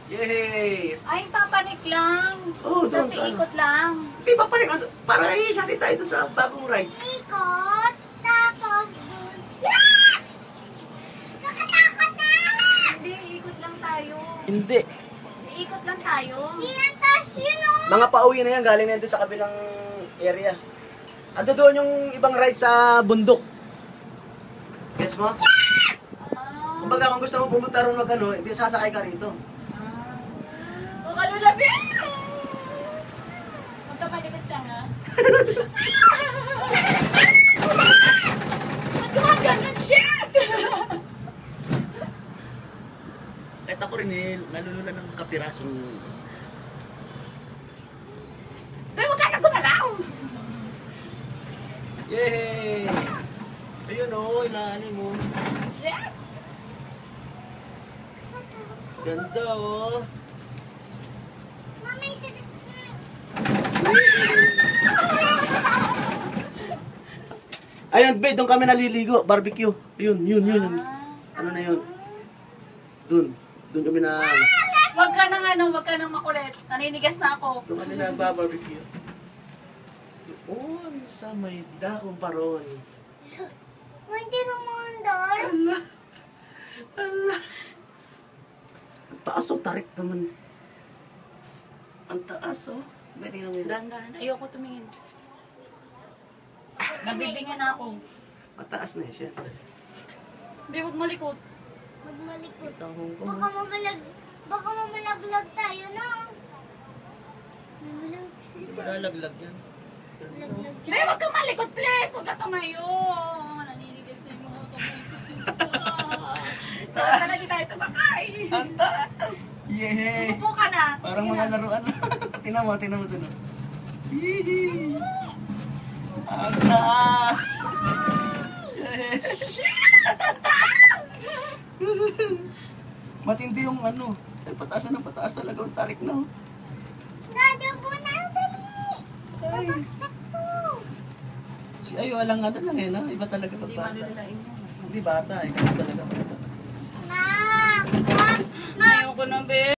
Yay! Ay, papanik lang. Oh, doon Kasi sa ikot lang. Hindi ba panik? Para ihati tayo doon sa bagong rides. Ikot, tapos dun. Yeah! Nakatakot na! Hindi, ikot lang tayo. Hindi. Ikot lang tayo. Yan, tas yun o. Mga pauwi na yan, galing na doon sa kabilang area. Ando doon yung ibang rides sa bundok. Gets mo? Ah. Kumbaga kung gusto mo pumunta ron mag ano, hindi sasakay ka rito. O, kalulabi! Magkapalikot siya nga. Ba't gumagano'n? Shit! Kahit ako rin eh, nalulula ng kapirasong... Pero huwag ka na gumalaw! Yay! Ayun o, ilalim mo. Shit! Ganda o. Mami, Ayun, be, doon kami naliligo. Barbecue. Ayun, yun. Ano na yun? Doon kami na... Huwag ka nang makulit. Naninigas na ako. Doon kami nagba-barbecue. Doon sa may dakong paron. hindi naman dar. Ala. Ang taas o, tarik naman. Ang taas o. May tingnan mo yun. Dahan-dahan. Ayoko tumingin. Nabibingan na ako. Mataas na siya. Hindi, huwag malikot. Magmalikot. Ito Hong Kong. Baka mamalaglag tayo na. Hindi ba lalaglag yan? Malaglag Be, huwag kang malikot, please! Huwag ka tumayo! Naninigas na yung mga kamay ko. Talaga tayo sa bakay! Ang taas! Yay! Upo ka na! Parang Sige mga na. laruan na. Tingnan mo. Hihi! Ang taas! Shit! Ang taas! Matindi yung ano. Ay, pataas na pataas talaga ang tarik na. Dadabo na dali. Ay. Babagsak to. Si Ayo, alang ano lang eh, no? Iba talaga pag Hindi bata. malululain mo. Hindi bata eh, kasi talaga bata. Ma! Ayoko na, be.